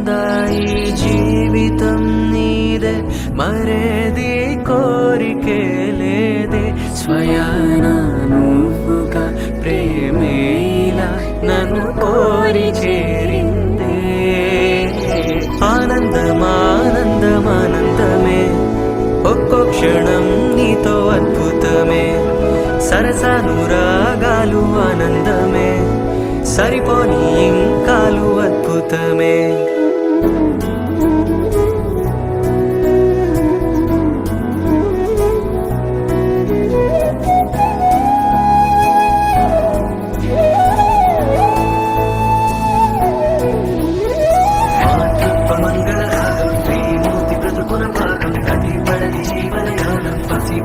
ఉందా ఈ జీవితం నీదే, మరేది కోరికే లేదే. స్వయాన నువ్వుగా ప్రేమే ఇలా నన్ను కోరి చేరిందే. ఆనందమానందమానందమే, ఒక్కో క్షణం నీతో అద్భుతమే. సరసానురాగాలు ఆనందమే, సరిపోని ఇంకాలు అద్భుతమే.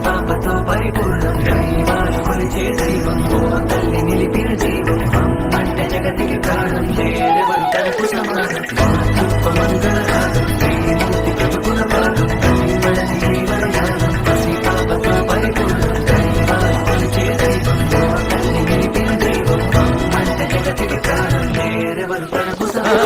పాపతో పరిపూర్ణం దైవాలు కొలిచే దైవం, తల్లి నిలిపిన జీవం, అమ్మంటే జగతికి ప్రాణం, లేదెవరు తనకు సమానం. మంగళ రాగం శ్రీమూర్తి బ్రతుకున భాగం, దైవల జీవనయానం, పసి పాపతో పరిపూర్ణం దైవాలు కొలిచే దైవం, తల్లి నిలిపిన జీవం, అమ్మంటే జగతికి ప్రాణం, లేదెవరు తనకు సమానం.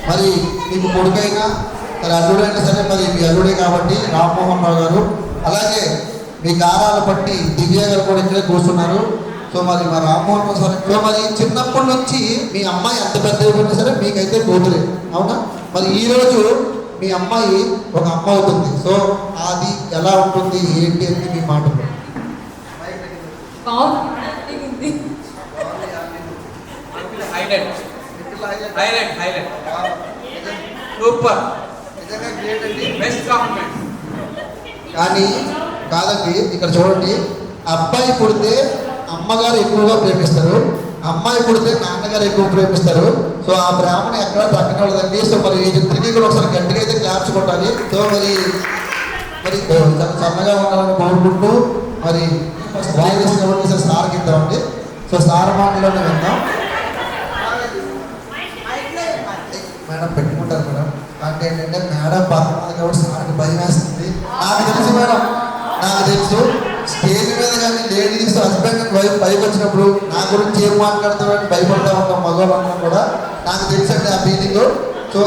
మరి మీకు కొడుకైనా మరి అల్లుడైనా సరే మరి మీ అల్లుడే కాబట్టి రామ్మోహన్ రావు గారు, అలాగే మీ గారాలు బట్టి దివ్య గారు కూడా ఇక్కడే కూర్చున్నారు. సో మరి మా రామ్మోహన్ రావు సార్ ఇక్కడ మరి చిన్నప్పటి నుంచి మీ అమ్మాయి ఎంత పెద్ద అయిపోయినా సరే మీకైతే కూతురే, అవునా? మరి ఈరోజు మీ అమ్మాయి ఒక అమ్మ అవుతుంది. సో అది ఎలా ఉంటుంది ఏంటి అని మీ మాటలు. హైలైట్ హైలైట్ హైలైట్ సూపర్ నిజంగా గ్రేట్ అండి. Best compliment. కానీ కాదండి, ఇక్కడ చూడండి, అబ్బాయి పుడితే అమ్మగారు ఎక్కువగా ప్రేమిస్తారు, అమ్మాయి పుడితే నాన్నగారు ఎక్కువ ప్రేమిస్తారు. సో ఆ ప్రేమను ఎక్కడ తగ్గకూడదండి. సో మరి వీళ్ళిద్దరికీ కూడా ఒకసారి గట్టిగా అయితే క్లాప్స్ కొట్టాలి. సో మరి చాలా చల్లగా ఉండాలని కోరుకుంటూ మరి వాయిస్ సార్కి ఇద్దామండి. సో సార్ మాటలోనే విందాం. మేడం పెట్టుకుంటారు మేడం. అంటే ఏంటంటే మేడం పక్కన కాబట్టి సార్కి భయం వేస్తుంది. నాకు తెలుసు మేడం, నాకు తెలుసు. స్టేజ్ మీద కానీ లేడీస్ హస్బెండ్ అండ్ వైఫ్ పైకి వచ్చినప్పుడు నా గురించి ఏం మాట్లాడతామని భయపడతా ఉంటాం మగవాళ్ళందరం కూడా. నాకు తెలుసండి ఆ ఫీలింగ్. సో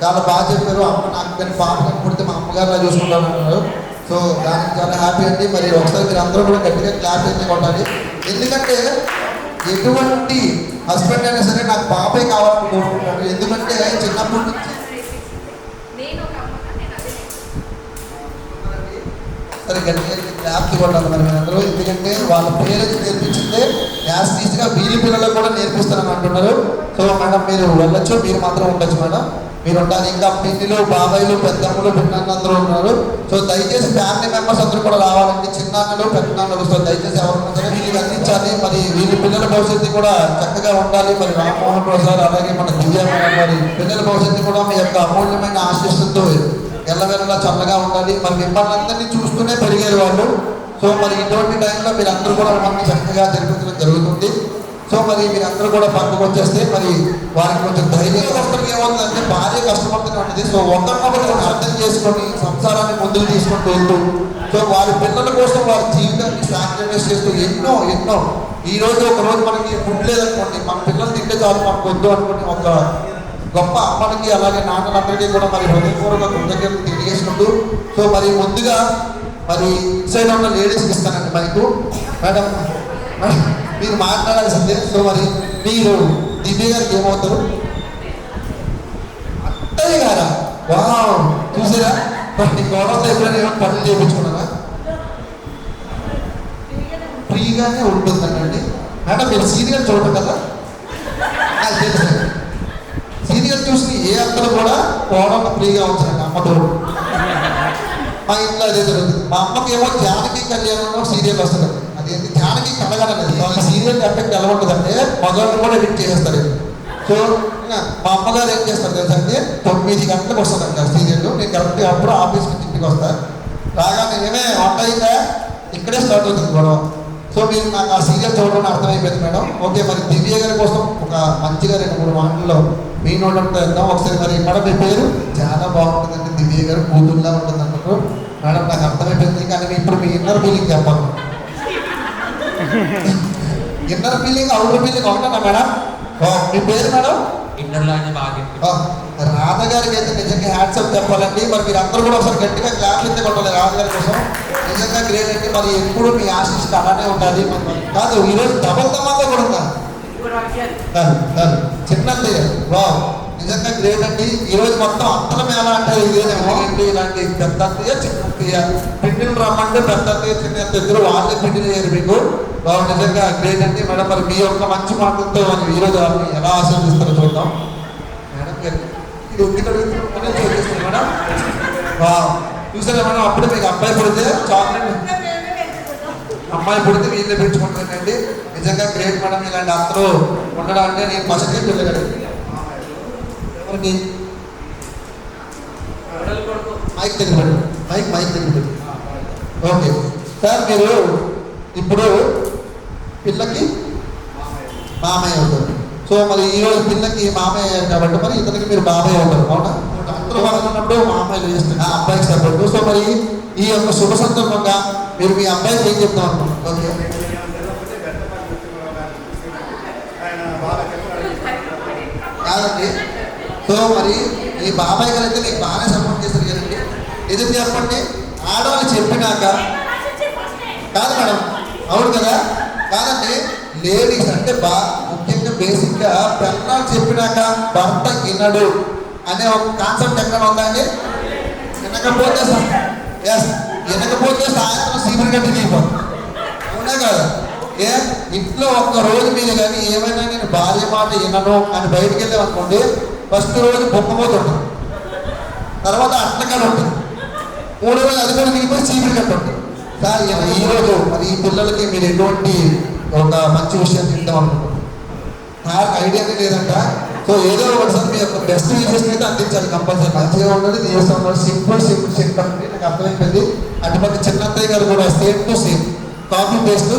చాలా బాగా చెప్పారు. అమ్మ నాకు కానీ పాప కానీ పుడితే మా అమ్మగారు చూసుకుంటాను అన్నారు. సో దానికి చాలా హ్యాపీ అండి. మరి ఒకసారి మీరు అందరూ కూడా గట్టిగా క్లాప్ అయితే కొట్టాలి. ఎందుకంటే ఎటువంటి హస్బెండ్ అయినా సరే నాకు పాపే కావాలని కోరుకుంటాను. ఎందుకంటే చిన్నప్పటి నుంచి సరే గట్టిగా క్లాప్స్ కొట్టాలి మరి మీరందరూ. ఎందుకంటే వాళ్ళ పేరెంట్స్ నేర్పించిందే యాస్టీస్గా వీళ్ళ పిల్లలకు కూడా నేర్పిస్తారని అంటున్నారు. సో మేడం మీరు వెళ్ళొచ్చు, మీరు మాత్రం ఉండొచ్చు మేడం, మీరు ఉండాలి. ఇంకా పిన్నిలు, బాబాయిలు, పెద్దమ్మలు, పిన్నలు అందరూ ఉన్నారు. సో దయచేసి ఫ్యామిలీ మెంబర్స్ అందరూ కూడా రావాలండి. చిన్నాన్నలు, పెద్దనాన్నలు. సో దయచేసి ఎవరు సరే వీళ్ళకి అందించాలి. మరి వీళ్ళ పిల్లల భవిష్యత్తు కూడా చక్కగా ఉండాలి. మరి రామ్మోహన్ రావు సార్ అలాగే మన దివ్య మేడం మరి పిల్లల భవిష్యత్తు కూడా మీ యొక్క అమూల్యమైన ఆశీస్సులతో ఎల్లవెల్లలా చల్లగా ఉండాలి. మరి మిమ్మల్ని అందరినీ చూస్తూనే పెరిగారు వాళ్ళు. సో మరి ఇటువంటి టైంలో మీరు అందరూ కూడా మనకి చక్కగా జరిపించడం జరుగుతుంది. సో మరి మీరందరూ కూడా పక్కకు వచ్చేస్తే మరి వారికి కొంచెం ధైర్యం వస్తుంది. ఏమవుతుందంటే భార్య కష్టపడుతూనే ఉంటుంది. సో ఒకరినొకరు అర్థం చేసుకొని సంసారాన్ని ముందుకు తీసుకుంటూ వెళ్తూ సో వారి పిల్లల కోసం వారి జీవితాన్ని సాక్రిఫైస్ చేస్తూ ఎన్నో ఎన్నో ఈ రోజు ఒక రోజు మనకి ఫుడ్ లేదనుకోండి, మన పిల్లలు తింటే చాలు మనకు వద్దు అనుకుని ఒక గొప్ప అమ్మలకి అలాగే నాన్నలందరికీ కూడా మరి హృదయపూర్వక కృతజ్ఞతలు తెలియజేసుకుంటూ సో మరి ముందుగా మరి సైడ్ ఉన్న లేడీస్కి ఇస్తానండి మైకు. మేడం మీరు మాట్లాడాల్సిందే. సో మరి మీరు దివ్య గారికి ఏమవుతారు? అత్తయ్య గారా? వా చూసారా? మరి గొడవలు ఎప్పుడైనా ఏమైనా పనులు చేయించుకున్నారా? ఫ్రీగానే ఉంటుందండి. మేడం మీరు సీరియల్ చూడటం కదా, నాకు తెలుసు. సీరియల్ చూసి ఏ అత్తలు కూడా కోడలు ఫ్రీగా ఉంచారండి అమ్మతో. మా ఇంట్లో అదే జరుగుతుంది. మా అమ్మకి ఏమో జానకి కళ్యాణంలో సీరియల్ వస్తుంది. అదేంటి జానకి కలగలనేది వాళ్ళ సీరియల్ ఎఫెక్ట్ ఎలా ఉంటుందంటే మగవాళ్ళు కూడా ఎడిట్ చేసేస్తారు. సో మా అమ్మగారు ఏం చేస్తారు తెలుసా అంటే 9 గంటలకు వస్తుందండి ఆ సీరియల్. నేను కరెక్ట్గా అప్పుడు ఆఫీస్కి ఇంటికి వస్తాను. రాగానే ఏమే వంట అయిందా, ఇక్కడే స్టార్ట్ అవుతుంది గొడవ. సో మీరు నాకు ఆ సీరియల్ చూడడం అర్థమైపోయింది మేడం. ఓకే మరి దివ్య గారి కోసం ఒక మంచిగా 2-3 మాటల్లో మీ నోటంతో వెళ్దాం. ఒకసారి మరి మేడం మీ పేరు చాలా బాగుంటుందండి, దివ్య గారు కూతురులా ఉంటుంది అన్నట్టు. మేడం నాకు అర్థమైపోయింది. కానీ ఇప్పుడు మీ ఇన్నర్ ఫీలింగ్ చెప్పాలి. ఇన్నర్ ఫీలింగ్ అవుటర్ ఫీలింగ్ ఒకటేనా మేడం? మీ పేరు మేడం? రాధ గారికి అయితే నిజంగా హ్యాట్సప్ చెప్పాలండి. మరి మీరు అందరూ కూడా ఒకసారి గట్టిగా క్లాప్ అయితే కొట్టాలి రాధ గారి కోసం. నిజంగా గ్రేట్ అండి. మరి ఎప్పుడు మీ ఆశిస్తూ అలానే ఉండాలి. కాదు ఈరోజు డబల్ ధమాకా కూడా ఉందా? చిన్నది వా నిజంగా గ్రేట్ అండి. ఈరోజు మొత్తం అత్తల మేళ అంటే ఇదేనేమో అండి. ఇలాంటి పెద్ద అత్తయ్య చిన్న అత్తయ్య పిండిలు రమ్మంటే పెద్ద అత్తయ్య చిన్న అత్తయ్య ఇద్దరు వాళ్ళే పిండిలు చేయరు మీకు. బాబు నిజంగా గ్రేట్ అండి మేడం. మరి మీ యొక్క మంచి మాటలతో మనం ఈరోజు వాళ్ళని ఎలా ఆశీర్వదిస్తారో చూద్దాం. మేడం గారు ఇది చూపిస్తుంది మేడం. వా చూసారా మేడం? అప్పుడే మీకు అబ్బాయి పుడితే చాక్లెట్, అమ్మాయి పుడితే వీళ్ళే పెంచుకుంటానండి. నిజంగా గ్రేట్ మేడం. ఇలాంటి అందరూ ఉండడం అంటే నేను ఫస్ట్ పిల్లగాడు ఎవరికి మైక్ దగ్గర పెట్టు, మైక్ దగ్గర పెట్టు. ఓకే సార్ మీరు ఇప్పుడు పిల్లకి మామయ్య అవుతారు. సో మరి ఈరోజు పిల్లకి మామయ్య అయ్యారు కాబట్టి మరి ఇతనికి మీరు బాబాయ్ అవుతారు. అవునా? అందరూ ఉన్నప్పుడు మామయ్యలు చేస్తున్నా అబ్బాయికి సపోర్టు. సో మరి ఈ యొక్క శుభ సందర్భంగా మీరు మీ అబ్బాయికి ఏం చెప్తాం అనుకుంటున్నారు? ఓకే కాదండి. సో మరి ఈ బాబాయ్ గారు అయితే మీకు బాగానే సపోర్ట్ చేస్తారు కదండి. ఎందుకు చెప్పండి? ఆడవాళ్ళు చెప్పినాక కాదు మేడం, అవును కదా? కాదండి లేడీస్ అంటే ముఖ్యంగా బేసిక్గా పెళ్ళాలు చెప్పినాక భర్త వినడు అనే ఒక కాన్సెప్ట్ ఎక్కడ ఉందండి? వినకపోతే సాయంత్రం సీమర్ గట్టి తీయపోతుంది. అవునా కదా? ఏ ఇంట్లో ఒక్క రోజు మీరు కానీ ఏమైనా నేను భార్య మాట వినను అని బయటికి వెళ్ళామనుకోండి, ఫస్ట్ రోజు బొమ్మబోతు ఉంటుంది, తర్వాత అట్లకాడ ఉంటుంది, మూడో రోజు అది కూడా దిగిపోయి చీపురు కట్ట ఉంటుంది. సార్ ఈరోజు మరి ఈ పిల్లలకి మీరు ఎటువంటి ఒక మంచి విషయం తింటాం అనుకుంటున్నారు? నాకు ఐడియానే లేదంట. సో ఏదో ఒకసారి మీ యొక్క బెస్ట్ విషయం అయితే అందించాలి కంపల్సరీ. మంచిగా ఉండాలి, చేస్తూ ఉండాలి, సింపుల్ అంటే నాకు అర్థమైపోయింది. అటువంటి చిన్నత్తయ్య గారు కూడా same to same copy paste,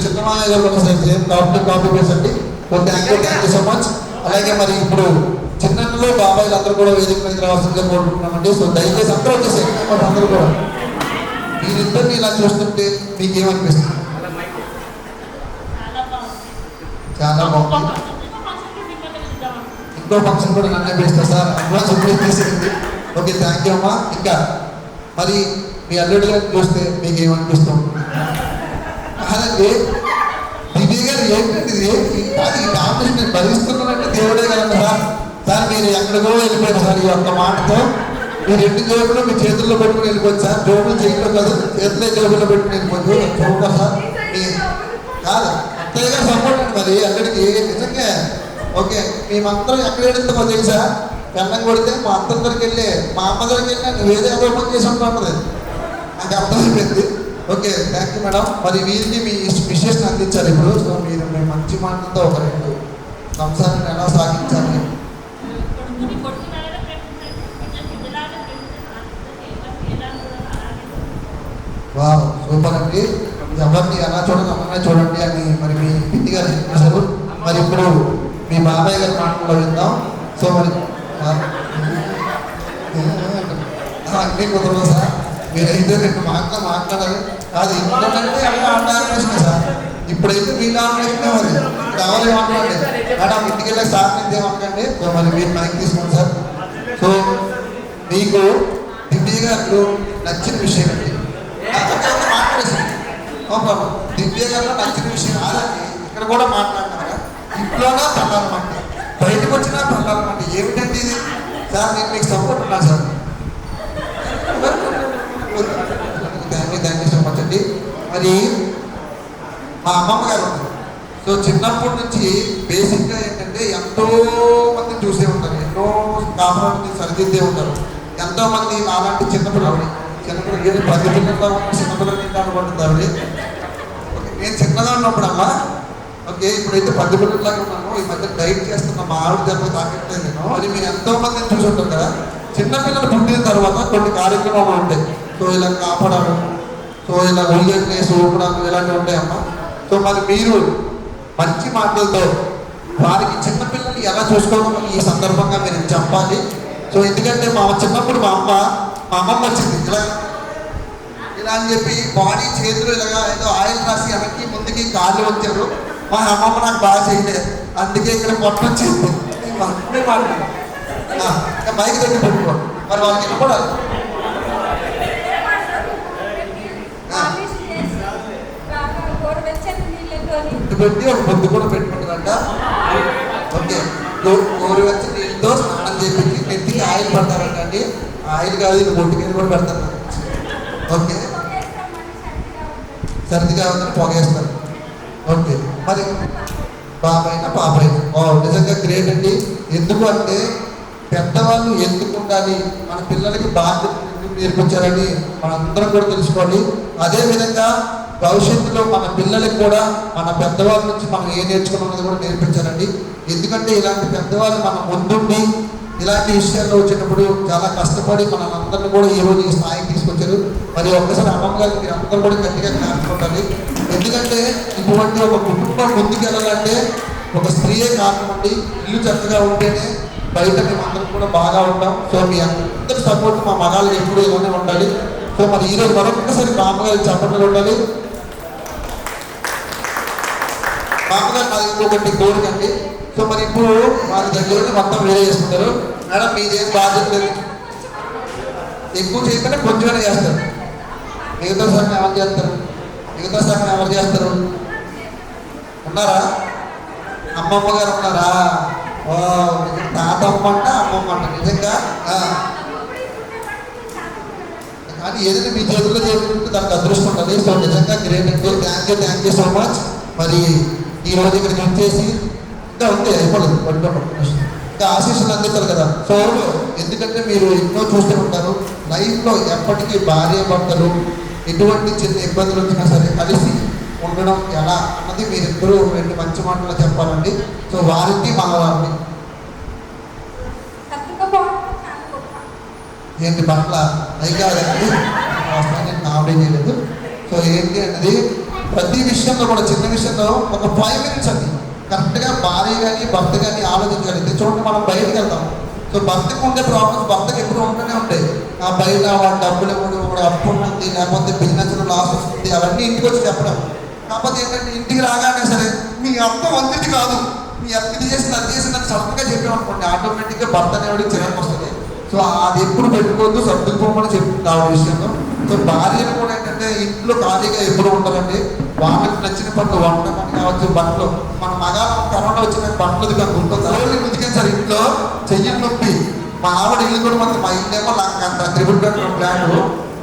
చిన్నమాయ గారు కూడా సేమ్ కాపీ పేస్ట్ అండి. Thank you so much. అలాగే మరి ఇప్పుడు చిన్నలో బాబాయిలు అందరూ కూడా వేదిక మీద రావాల్సిందిగా కోరుకుంటున్నామండి. సో దయచేసి అందరూ వచ్చేసి అందరూ కూడా మీరిద్దరిని ఇలా చూస్తుంటే మీకు ఏమనిపిస్తుంది? చాలా బాగుంది. ఇంకో ఫంక్షన్ కూడా నన్నే పిలుస్తా సార్, అడ్వాన్స్ తీసేయండి. ఓకే, థ్యాంక్ యూ అమ్మా. ఇంకా మరి మీ అల్లుడి గారిని చూస్తే మీకు ఏమనిపిస్తుంది? అలాగే దివ్య గారు ఏంటంటే ఇది కాంపిటీషన్ నేను భరిస్తున్నానంటే దేవుడే కదండి సార్. సార్ మీరు ఎక్కడికో వెళ్ళిపోయారు సార్. ఈ ఒక్క మాటతో మీ రెండు జోబులు మీ చేతుల్లో పెట్టుకుని వెళ్ళిపోవచ్చు సార్. జోబులు చేయట్లో కాదు, చేతులే జోబుల్లో పెట్టుకుని వెళ్ళిపోవచ్చు. చూడండి సార్, మీ కాదు అత్తయ్య గారు సపోర్ట్ అండి మరి అక్కడికి నిజంగా. ఓకే, మేమందరం ఎక్కడ వెళ్తామో తెలుసా? బెల్లం కొడితే మా అత్త దగ్గరికి వెళ్ళి మా అమ్మ దగ్గరికి వెళ్ళి నువ్వు ఏదో ఏదో పని చేసి ఉంటున్నది నాకు అర్థమైపోయింది. Okay, thank you madam. మరి వీరికి మీ విషయాన్ని అందించాలి ఇప్పుడు. సో మీరు మీ మంచి మాటలతో ఒక రెండు సంసారాన్ని ఎలా సాగించాలి? వావ్, సూపర్ అండి. ఎవరిని ఎలా చూడండి అమ్మనే చూడండి అని మరి మీ పిన్ని గారు చెప్పేశారు. మరి ఇప్పుడు మీ బాబాయ్ గారి మాటల్లో విందాం. సో మరి అన్నీ కుదరదు సార్, మీరైతే రెండు మాటలు మాట్లాడాలి. అది ఇంకోటంటే ఆటేసిన సార్, ఇప్పుడైతే వీళ్ళు ఆటేసినా మరి కావాలి మాట్లాడండి మేడం. ఇంటికి వెళ్ళే సార్ నుంచి ఏమనకండి. సో మరి మీరు మైక్ తీసుకోండి సార్. సో మీకు దివ్య గారు నచ్చిన విషయం ఏంటి? మాట్లాడేసాను దివ్య గారిలో నచ్చిన విషయం కాదండి. ఇక్కడ కూడా మాట్లాడినారా? ఇంట్లోనా పల్లాలన్నమాట, బయటకు వచ్చినా పల్లాలన్నమాట. ఏమిటంటే ఇది సార్, నేను మీకు సపోర్ట్ ఉన్నా sir. Thank you so much అండి. మరి మా అమ్మమ్మ గారు ఉన్నారు. సో చిన్నప్పటి నుంచి బేసిక్గా ఏంటంటే ఎంతో మంది చూసే ఉంటారు, ఎన్నో కాపురాన్ని సరిదిద్దే ఉంటారు. ఎంతోమంది అలాంటి చిన్నపిల్లలు ఏది 10 పిల్లల్లో ఉన్న చిన్నపిల్లలు తింటాను పడుతుంది ఆవిడ. ఓకే, నేను చిన్నగా ఉన్నప్పుడమ్మా, ఓకే ఇప్పుడైతే 10 పిల్లలాగా ఉన్నాను. ఈ మధ్య డైట్ చేస్తున్నా, మా ఆవిడ దెబ్బ తాగట్లేదు నేను. అది మీరు ఎంతో మందిని చూసి ఉంటారు కదా. చిన్నపిల్లలు పుట్టిన తర్వాత కొన్ని కార్యక్రమాలు ఉంటాయి. సో ఇలా కాపాడాలి, సో ఇలా ఉల్లేఖ ఊపడాలు ఇలాంటివి ఉంటాయమ్మా. సో మరి మీరు మంచి మాటలతో వారికి చిన్నపిల్లలు ఎలా చూసుకోవాలో ఈ సందర్భంగా మీరు చెప్పాలి. సో ఎందుకంటే మా చిన్నప్పుడు మా అమ్మమ్మ వచ్చింది ఇలా ఇలా అని చెప్పి బాడీ చేతులు ఇలాగా ఏదో ఆయిల్ రాసి వెనక్కి ముందుకి కాళ్ళు వచ్చారు. మా అమ్మమ్మ నాకు బాగా చేయలేదు, అందుకే ఇక్కడ పొట్ట వచ్చింది. ఇంకా బైక్ దగ్గర పెట్టుకో, మరి వాళ్ళకి వెళ్ళిపోవాలి. పెట్టి ఒక పొద్దు కూడా పెట్టుకుంటారంట. ఓకే, గోరువెచ్చ నీళ్ళతో స్నానం చేపించి నెత్తికి ఆయిల్ పడతారంట అండి. ఆయిల్ కాదు, ఇది బొట్టుకెళ్ళి కూడా పెడతారు. ఓకే, సర్దిగా ఉందని పొగేస్తారు. ఓకే, మరి బాబాయినా పాపైనా నిజంగా గ్రేట్ అండి. ఎందుకు అంటే పెద్దవాళ్ళు ఎందుకు ఉండాలి, మన పిల్లలకి బాధ్యత ఎందుకు నేర్పించాలని మనందరం కూడా తెలుసుకోవాలి. అదేవిధంగా భవిష్యత్తులో మన పిల్లలకి కూడా మన పెద్దవాళ్ళ నుంచి మనం ఏం నేర్చుకున్నది కూడా నేర్పించాలండి. ఎందుకంటే ఇలాంటి పెద్దవాళ్ళు మన ముందుండి ఇలాంటి విషయాల్లో వచ్చేటప్పుడు చాలా కష్టపడి మనల్ని కూడా ఈ రోజు ఈ స్థాయికి తీసుకొచ్చారు. మరి ఒక్కసారి అమ్మమ్మ గారికి మీరు అందరూ కూడా గట్టిగా నేర్చుకుంటారు. ఎందుకంటే ఇటువంటి ఒక కుటుంబం ముందుకు వెళ్ళాలంటే ఒక స్త్రీయే కాకుండా ఇల్లు చక్కగా ఉంటేనే బయట మేము అందరం కూడా బాగా ఉంటాం. సో మీ అందరి సపోర్ట్ మా మగాళ్ళు ఎప్పుడు ఇలానే ఉండాలి. సో మరి ఈరోజు మరొకసారి మా అమ్మగారికి చప్పట్లు ఉండాలి. మా అమ్మగారు నాది ఇంకొకటి కోరికండి. సో మరి ఇప్పుడు వారి దగ్గర మొత్తం వేరే చేసుకుంటారు. మేడం మీదేం బాధ్యత లేదు, ఎక్కువ చేయకుండా కొంచెమైనా చేస్తారు. మిగతా సగం ఎవరు చేస్తారు? మిగతా సగం ఎవరు చేస్తారు? ఉన్నారా? అమ్మమ్మ గారు ఉన్నారా? ఓ తాత అమ్మ అంట, అమ్మమ్మ అంట. నిజంగా కానీ ఏదైనా మీ చేతుల్లో చేసుకుంటే దానికి అదృష్టం ఉంటుంది. సో నిజంగా గ్రేట్ అండి. Thank you so much. మరి ఈ రోజు ఇక్కడికి వచ్చేసి ఇంకా ఉంది అయిపోలేదు ఇంకా ఆశీస్సులు అందిస్తారు కదా. సో ఎందుకంటే మీరు ఎన్నో చూస్తూ ఉంటారు లైఫ్లో ఎప్పటికీ భార్య భర్తలు ఎటువంటి చిన్న ఇబ్బందులు వచ్చినా సరే కలిసి ఉండడం ఎలా అన్నది మీరిద్దరూ రెండు మంచి మాటలు చెప్పాలండి. సో వారికి మనవారిని ఏంటి పట్ల అయి కాదండి నేను కామెడీ చేయలేదు. సో ఏంటి అన్నది ప్రతి విషయంలో కూడా చిన్న విషయంలో ఒక 5 minutes అండి కరెక్ట్గా భార్య కానీ భర్త కానీ ఆలోచించగలిగితే చూడండి మనం బయటకు వెళ్తాం. సో భర్తకు ఉండే ప్రాబ్లమ్స్ భర్తకు ఎప్పుడు ఉంటూనే ఉంటాయి. ఆ బయట వాడు డబ్బులు ఇవ్వడం వాడు అప్పు ఉంటుంది లేకపోతే బిజినెస్లో లాస్ వస్తుంది అవన్నీ ఇంటికి వచ్చి చెప్పడం. కాకపోతే ఏంటంటే ఇంటికి రాగానే సరే మీ అత్త వంటిది కాదు మీ అత్త ఇది చేసింది అది చేసిందని సడన్గా చెప్పామనుకోండి ఆటోమేటిక్గా భర్త అనేవాడికి చిరాకు వస్తుంది. సో అది ఎప్పుడు పెట్టుకోవద్దు సర్దుకోమని చెప్తుంది ఆ విషయంలో. సో భార్యలు కూడా ఏంటంటే ఇంట్లో ఖాళీగా ఎప్పుడు ఉంటారండి వాళ్ళకి నచ్చిన పనులు వంట పని కావచ్చు బట్టలు మన మగాళ్ళ కరోనా వచ్చిన బట్టలు కానీ ఉంటుంది ముందుకే సార్ ఇంట్లో చెయ్యి నొప్పి మా ఆవిడ ఇల్లు కూడా మొత్తం మా ఇల్లేమో నాకు అంత 3 bedroom ఫ్లాట్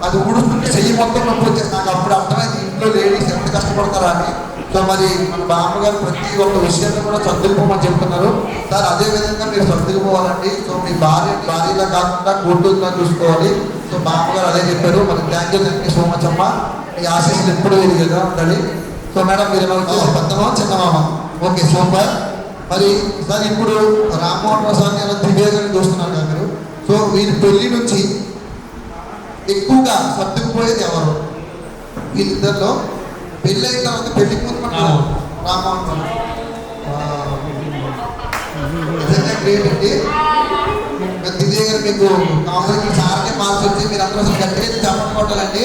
అది ఊడుస్తుంటే చెయ్యి మొత్తం నొప్పి వచ్చేసి నాకు అప్పుడు అర్థమైంది ఇంట్లో లేడీస్ ఎంత కష్టపడతారా అని. సో మరి మన బామ్మగారు ప్రతి ఒక్క విషయాన్ని కూడా సర్దుకుపోమని చెప్తున్నారు సార్. అదే విధంగా మీరు సర్దుకుపోవాలండి. సో మీ భార్యలా కాకుండా కూతురులా చూసుకోవాలి. సో బామ్మగారు అదే చెప్పారు. మరి థ్యాంక్ యూ సో మచ్ అమ్మ. మీ ఆశీస్సులు ఎప్పుడు ఎదిగేదా ఉండాలి. సో మేడం మీరు ఎలా వచ్చేసి పెద్దమా చిన్నమామ ఓకే సూపర్. మరి సార్ ఇప్పుడు రామ్మోహన్ రావు సార్ని ఎలా దివ్య గారిని చూస్తున్నారు కదా మీరు. సో వీరి పెళ్లి నుంచి ఎక్కువగా సర్దుకుపోయేది ఎవరు వీళ్ళిద్దరిలో? పెళ్ళి అయిన తర్వాత పెళ్లికి ముందు రామ్మోహన్ నిజంగా గ్రేట్ అండి. దివ్య గారు మీకు కాంగ్రెస్ సార్కే మార్క్స్ వచ్చి మీరు అందరూ అసలు గట్టిగా చెప్పడం కొట్టాలండి.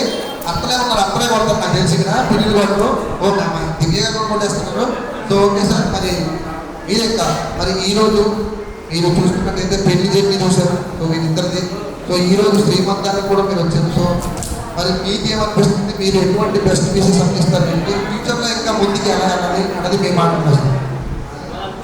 అక్కడే ఉన్నారు అక్కడే కొడతారు నాకు తెలిసి కదా పెళ్లి కొట్టరు. ఓకే అమ్మ దివ్య గారు కూడా కొట్టేస్తున్నారు. సో ఓకే సార్ మరి మీరెక్క మరి ఈరోజు మీరు చూసుకున్నట్టయితే పెళ్లి జర్నీ చూశారు. సో వీరిద్దరిది. సో ఈరోజు శ్రీమంతానికి కూడా మీరు వచ్చారు. సో మరి మీకేమనిపిస్తుంది మీరు ఎటువంటి బెస్ట్ పీసెస్ అందిస్తారంటే ఫ్యూచర్లో ఇంకా ముందుకు ఎలా వెళ్ళాలి అన్నది మీ మాట సార్.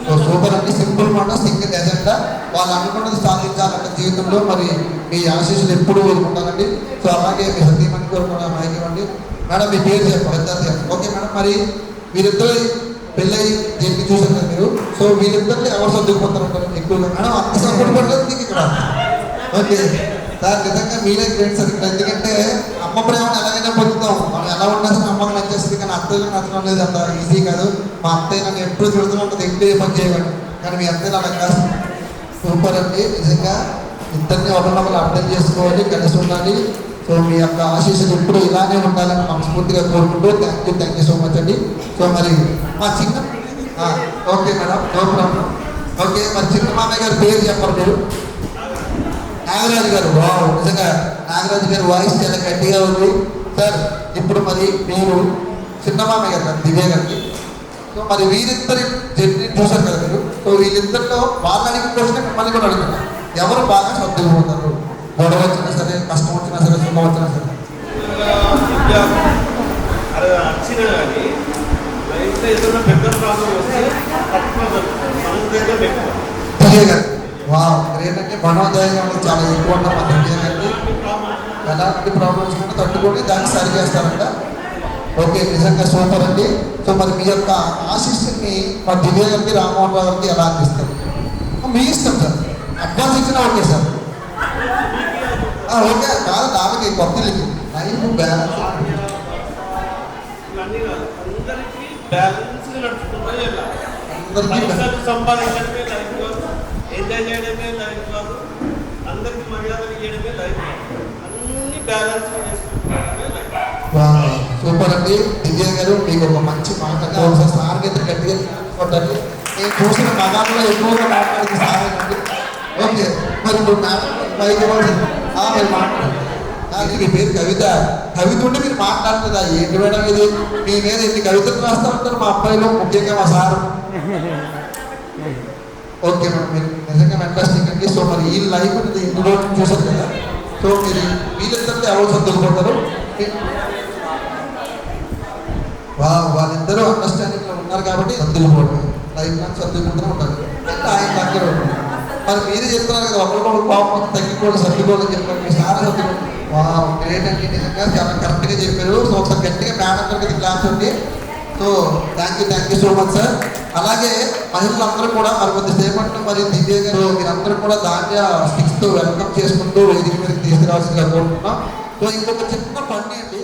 సో సూపర్ అండి సింపుల్ మాట సింగిల్ ఎజెండా వాళ్ళు అనుకున్నది సాధించాలంటే జీవితంలో మరి మీ ఆశీస్సులు ఎప్పుడు ఉంటారండి. సో అలాగే మీ సతీమణి కూడా మైక్ ఇవ్వండి మేడం. మీ పేరు చెప్పండి. ఓకే మేడం మరి వీరిద్దరు పెళ్ళై జర్నీ చూసారు కదా మీరు. సో వీరిద్దరిలో ఎవరు సర్దుకుపోతారంటారు ఎక్కువగా మేడం? అంత సపోర్ట్ పడలేదు మీకు ఇక్కడ. ఓకే సార్ నిజంగా మీరే గ్రేట్ సార్ ఇక్కడ. ఎందుకంటే అమ్మ ప్రేమను ఎలాగైనా పొందుతాం మనం ఎలా ఉన్నా సరే అమ్మకు నచ్చేస్తుంది. కానీ అత్తయ్యలు నచ్చడం లేదు అంత ఈజీ కాదు. మా అత్తయ్య నన్ను ఎప్పుడు తిడుతూ ఉంటుంది ఎక్కువ ఏ పని చేయమని. కానీ మీ అత్తయ్యలు అలా కాదు. సూపర్ అండి నిజంగా ఇద్దరిని ఒకరినొకరు అర్థం చేసుకోవాలి కలిసి ఉండాలి. సో మీ యొక్క ఆశీస్సులు ఎప్పుడు ఇలానే ఉండాలని మనస్ఫూర్తిగా కోరుకుంటూ థ్యాంక్ యూ సో మచ్ అండి. సో మరి మా చిన్న okay madam no problem. Okay మరి చిన్న మామయ్య గారి పేరు చెప్పరు మీరు? నాగరాజు గారు. వావ్ నిజంగా నాగరాజు గారి వాయిస్ చాలా గట్టిగా ఉంది సార్. ఇప్పుడు మరి మీరు చిన్న మామయ్య గారు దివ్య గారికి. సో మరి వీరిద్దరి జర్నీ చూసారు కదా మీరు. సో వీళ్ళిద్దరిలో వాళ్ళు అడిగిన క్వశ్చన్ మిమ్మల్ని కూడా అడుగుతున్నారు ఎవరు బాగా సర్దుకుపోతారు? గొడవ వచ్చినా సరే కష్టం వచ్చినా సరే సుఖం వచ్చినా సరే దివ్య గారు. వావ్ గ్రేట్ అంటే మనోధైర్యం అనేది చాలా ఎక్కువ ఉంటాం మన దివ్య గారికి. ఎలాంటి ప్రాబ్లమ్స్ కూడా తట్టుకొని దాన్ని సరి చేస్తారంట. ఓకే నిజంగా సూపర్ అండి. సో మరి మీ యొక్క ఆశీస్సుని మా దివ్య గారికి రామ్మోహన్ రావు గారికి ఎలా అందిస్తారు? మీ ఇష్టం సార్. అడ్వాన్స్ ఇచ్చినా ఓకే సార్. ఓకే కాదు దానికి కొత్త లైఫ్ బ్యాలెన్స్ సంపాదించడమే లైఫ్ కాదు, ఎంజాయ్ చేయడమే లైఫ్ కాదు, అందరికి మర్యాదలు ఇవ్వడమే లైఫ్ కాదు. అన్ని బ్యాలెన్స్ సూపర్ అండి. దివ్య గారు మీకు ఒక మంచి మాట సార్ అయితే గట్టిగా కొట్టండి. నేను చూసిన మగాళ్ళలో ఎక్కువగా మాట్లాడింది సార్ అండి. ఓకే మరి ఇప్పుడు పైకి మీరు మాట్లాడండి. మీ పేరు కవిత. కవిత ఉంటే మీరు మాట్లాడుతుందా ఏంటి మేడం ఇది? మీ మీద ఎన్ని కవితలు రాస్తూ ఉంటారు మా అబ్బాయిలు ముఖ్యంగా మా సార్. ఓకే మేడం మీరు నిజంగా ఫెంటాస్టిక్ అండి. సో మరి ఈ లైఫ్ అనేది ఇన్ని రోజులు చూసారు కదా. సో మీరు వీళ్ళిద్దరితో ఎవరు సర్దుకుపోతారు? వాళ్ళిద్దరూ అండర్స్టాండింగ్లో ఉన్నారు కాబట్టి సర్దుకుపోవడం లైఫ్ లాంగ్ సర్దుకుంటూనే ఉంటారు. అంటే ఆయన దగ్గర ఉంటుంది. మరి మీరే చెప్తున్నారు కదా ఒకరికొకరు పాపం తగ్గిపోవడం సర్దుకోవడం చెప్పారు. మీ సార్ సర్దుకోవడం గ్రేట్ అండి నిజంగా చాలా కరెక్ట్గా చెప్పారు. సో ఒకసారి గట్టిగా మేడం గారికి క్లాస్ ఉంది. So thank you so much sir. అలాగే మహిళలందరూ కూడా మరి కొద్దిసేపట్లో మరి దివ్య గారు మీరందరూ కూడా ధాన్య స్టిక్స్తో వెల్కమ్ చేసుకుంటూ వేదిక మీదకి తీసుకురావాల్సిందిగా కోరుకుంటున్నాం. సో ఇంకొక చిన్న పని అండి.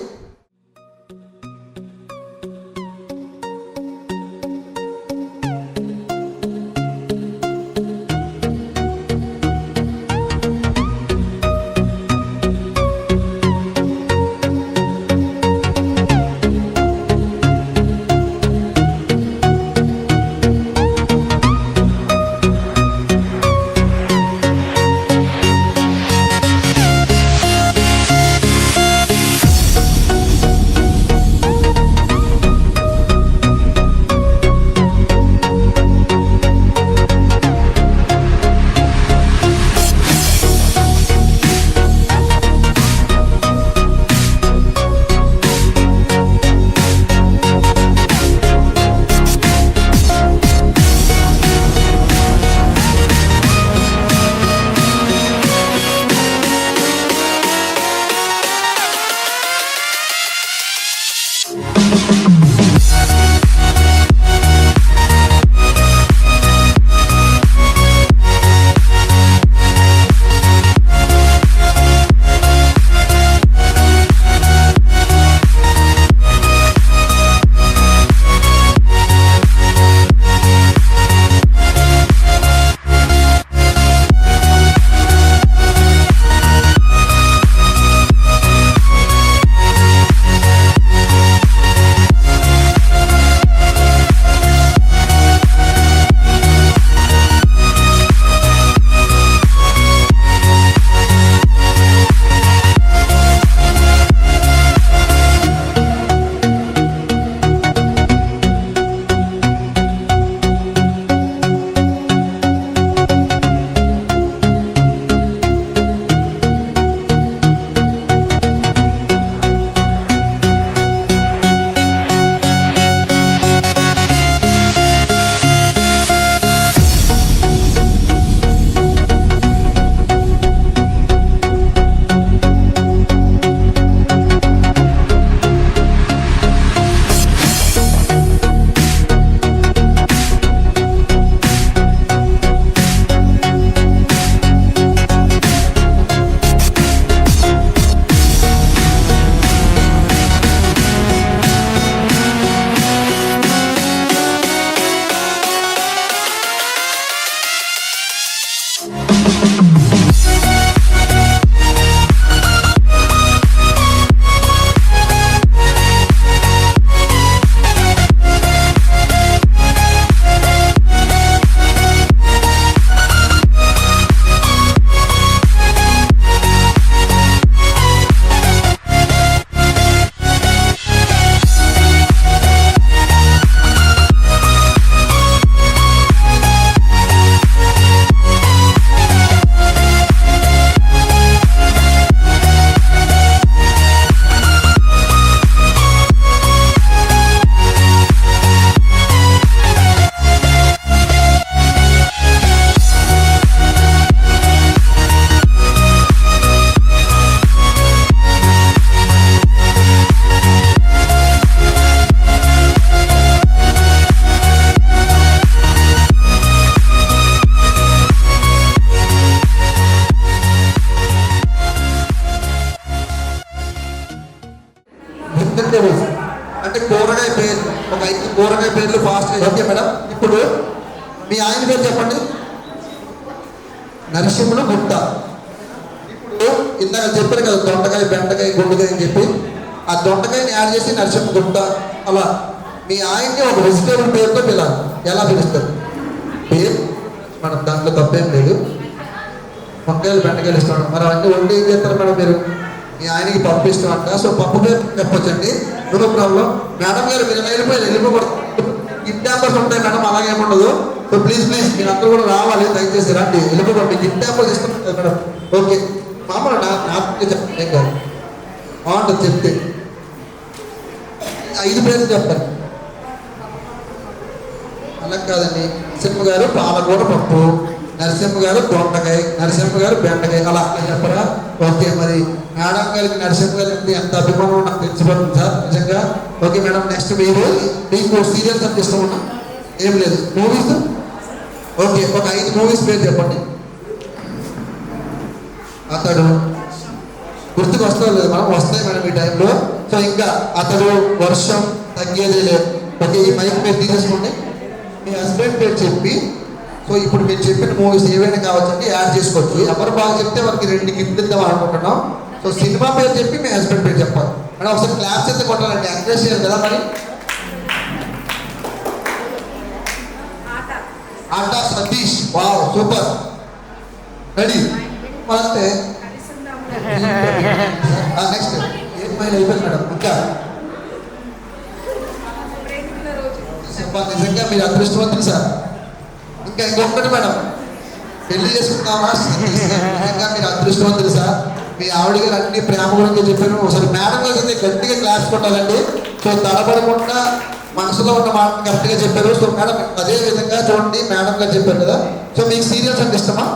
అంటే కూరగాయ పేరు ఒక 5 కూరగాయ పేర్లు ఫాస్ట్గా. ఓకే మేడం, ఇప్పుడు మీ ఆయన పేరు చెప్పండి. నరసింహులు గుట్ట. ఇప్పుడు ఇందాక చెప్పారు కదా దొండకాయ, బెండకాయ, గుండకాయ అని చెప్పి, ఆ దొండకాయని యాడ్ చేసి నరసింహ గుట్ట. అలా మీ ఆయన్ని ఒక వెజిటేబుల్ పేరుతో పిలాలి. ఎలా పిలుస్తారు పేరు? మనం దాంట్లో తప్పేం లేదు. వంకాయలు, బెండకాయలు ఇస్తాం. మరి అవన్నీ వండి ఏం చేస్తారు మేడం మీరు? మీ ఆయనకి పప్పు ఇష్టం అంట. సో పప్పు పేరు చెప్పొచ్చండి, నో ప్రాబ్లం. మేడం గారు మీరు వెళ్ళిపోకూడదు. గిఫ్ట్ హ్యాంపర్స్ ఉంటాయి మేడం, అలాగేముండదు. సో ప్లీజ్ మీరు అందరూ కూడా రావాలి, దయచేసి రండి. వెళ్ళిపోకండి. గిఫ్ట్ హ్యాంపర్స్ ఇష్టం కదా మేడం? ఓకే, మామూలు నాకు చెప్పండి, ఏం కాదు, బాగుంటుంది చెప్తే. 5 పేర్లు చెప్పండి. అలా కాదండి, సింహ గారు పాలకూర పప్పు, నరసింహ గారు దొండకాయ, నరసింహ గారు బెండకాయ, అలా చెప్పరా? ఓకే, మరి మేడం గారికి నరసింహ గారి అంటే ఎంత అభిమానం నాకు తెలిసిపోతుంది సార్ నిజంగా. ఓకే మేడం, నెక్స్ట్ మీరు మీకు సీరియల్స్ అంటే ఇష్టం ఉన్నా? ఏం లేదు. మూవీస్? ఓకే, ఒక 5 మూవీస్ పేరు చెప్పండి. అతడు గుర్తుకు వస్తా లేదు మనం, వస్తాయి మేడం ఈ టైంలో. సో ఇంకా అతడు, వర్షం, తగ్గేదే లేదు. ఓకే, ఈ మైక్ పేరు తీసేసుకోండి. మీ హస్బెండ్ పేరు చెప్పి, సో ఇప్పుడు మీరు చెప్పిన మూవీస్ ఏవైనా కావచ్చు అంటే యాడ్ చేసుకోవచ్చు. ఎవరు బాగా చెప్తే వారికి 2 గిఫ్ట్ ఇద్దాం అనుకుంటున్నాం. సో సినిమా పేరు చెప్పి మీ హస్బెండ్ పేరు చెప్పాలి మేడం. ఒకసారి క్లాప్స్ అయితే కొట్టాలండి, ఎంకరేజ్ చేయాలి కదా మరి. ఆట సతీష్, వావ్ సూపర్, రెడీ. అంతే, నెక్స్ట్ ఏం మైల్ అయిపోయింది మేడం. ఇంకా నిజంగా మీరు అదృష్టవంతులు సార్. ఇంకా ఇంకొకటి మేడం, పెళ్లి చేసుకుందామా? నిజంగా మీరు అదృష్టవంతులు సార్. మీ ఆవిడ గారు అన్ని ప్రేమ గురించి చెప్పారు. ఒకసారి మేడం గారు అయితే గట్టిగా క్లాస్ కొట్టాలండి. సో తడబడకుండా మనసులో ఉన్న మాట కరెక్ట్గా చెప్పారు. సో మేడం అదే విధంగా చూడండి, మేడం గారు చెప్పారు కదా. సో మీకు సీరియల్స్ అంటే ఇష్టమా?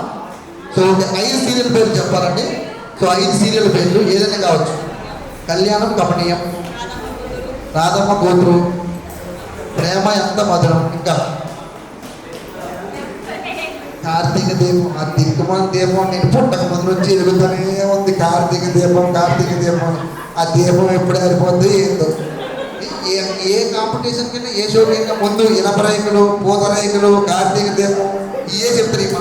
సో 5 సీరియల్ పేర్లు చెప్పాలండి. సో 5 సీరియల్ పేర్లు ఏదైనా కావచ్చు. కళ్యాణం కమనీయం, రాధమ్మ కూతురు, ప్రేమ ఎంత మధురం, ఇంకా కార్తీక దీపం. ఆ దిక్కుమాల దీపం నేను పుట్టక ముందు నుంచి ఎదుగుతూనే ఉంది. కార్తీక దీపం, కార్తీక దీపం. ఆ దీపం ఎప్పుడు అయిపోద్ది ఏందో. ఏ కాంపిటీషన్ కింద ఏ షో కింద ముందు ఇనపరేకులు, పూతరేకులు, కార్తీక దీపం ఇవే చెప్తారు.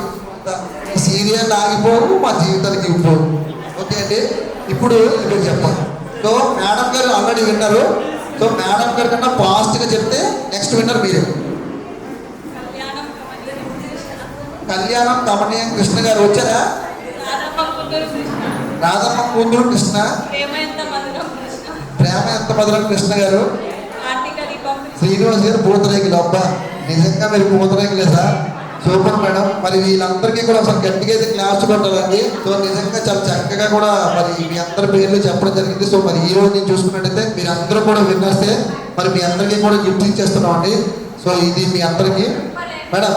ఈ సీరియల్ ఆగిపోవు, మా జీవితానికి ఇవ్వవు. ఓకే అండి, ఇప్పుడు మీరు చెప్పండి. సో మేడం గారు ఆల్రెడీ విన్నారు. సో మేడం గారి కన్నా ఫాస్ట్గా చెప్తే నెక్స్ట్ విన్నర్ మీరే. కళ్యాణం కమనీయం కృష్ణ గారు వచ్చారా? రాధమ్మ కూతురు కృష్ణ, ప్రేమ ఎంత మధురం కృష్ణ గారు, శ్రీనివాస్ గారు పూతరేకులు. అబ్బా నిజంగా మీరు పూతరేకులే సార్, సూపర్ మేడం. మరి వీళ్ళందరికీ కూడా ఒకసారి గట్టిగా అయితే క్లాస్ కొట్టాలండి. సో నిజంగా చాలా చక్కగా కూడా మరి మీ అందరి పేర్లు చెప్పడం జరిగింది. సో మరి ఈ రోజు నేను చూసుకున్నట్టయితే మీరు అందరూ కూడా విన్నర్సే. మరి మీ అందరికీ కూడా గిఫ్ట్ ఇచ్చేస్తున్నాం అండి. సో ఇది మీ అందరికీ మేడం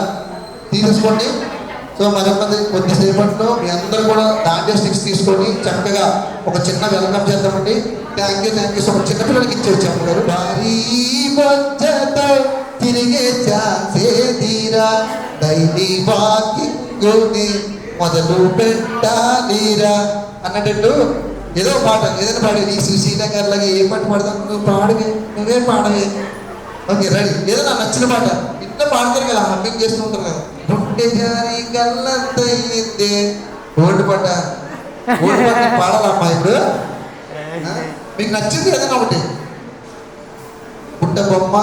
తీసుకోండి. సో మరొకటి కొద్దిసేపట్లో మీ అందరూ కూడా దాంట్లో స్టిక్స్ తీసుకొని చక్కగా ఒక చిన్న వెల్కమ్ చేద్దామండి. Thank you so much. చిన్నపిల్లలకి ఇచ్చేసి చెప్పగారు భారీ బొజ్జతో తిరిగే ఛాన్సే తీరా, డైలీ వాకింగ్ని మొదలు పెట్టాలిరా అన్నట్టు ఏదో పాట ఏదైనా పాడే. నీ సుశీల గారిలాగా ఏ పాట పాడతావు? నువ్వు పాడవే, నువ్వే పాడవే. Okay ready. ఏదైనా నచ్చిన పాట ఇంట్లో పాడతారు కదా, హమ్మింగ్ చేస్తూ ఉంటారు కదా. గుండె జారి గల్లంతయిందే ఓటు పాట, ఓటు పాట పాడాలమ్మా ఇప్పుడు. మీకు నచ్చింది ఏదైనా ఒకటి. బుట్ట బొమ్మ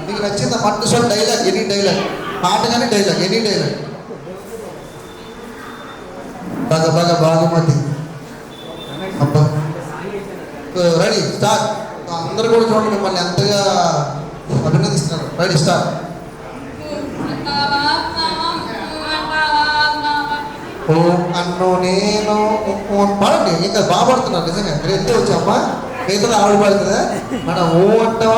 మీకు నచ్చింది మట్టు సో డైలాగ్, ఎనీ డైలాగ్, పాట కానీ డైలాగ్, ఎనీ డైలాగ్. బాగుమతి అబ్బా. Ready start. అందరూ కూడా చూడండి మిమ్మల్ని ఎంతగా అభినందిస్తున్నారు. Ready start. ఓ అన్ను నేను పాడండి. ఇంకా బాగా పడుతున్నారు నిజంగా. గ్రేట్ వచ్చామ్మా. మిగతా ఆవిడ పడుతుందా మనం? ఓ అంటావా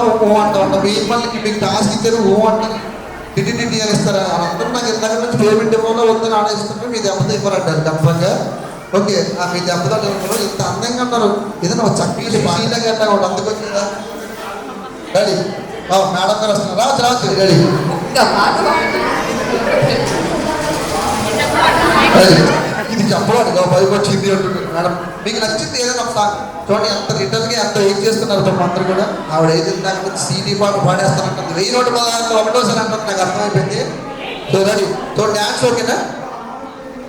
మిమ్మల్ని మీకు టాస్క్ ఇచ్చారు. ఓ అంటారు టిటి అని ఇస్తారా? అందరూ నాకు ఇంతక నుంచి పేమెంట్ ఇవ్వాలో వద్దని ఆడేస్తుంటే మీ దెబ్బతో ఇవ్వరంటారు కన్ఫర్మ్గా. ఓకే, మీ దెబ్బతో ఇంత అందంగా ఉన్నారు. ఏదైనా ఒక చక్కటి బాగా గట్టా ఒకటి అందుకొచ్చిందా? రెడీ. మేడం గారు వస్తున్నారు. రాజు రెడీ. ఇది చెప్పడానికి పైకి వచ్చింది అంటుంది మేడం. మీకు నచ్చింది ఏదైనా ఒక సాంగ్ చూడండి. ఎంత రిటర్న్గా ఎంత ఏం చేస్తున్నారు తమ అందరూ కూడా. ఆవిడ ఏది దాని నుంచి CD పాట పాడేస్తానంటుంది. 1016 ఒకటోసారి అంటుంది. నాకు అర్థమైపోయింది. So ready. సో డ్యాన్స్ ఓకేనా?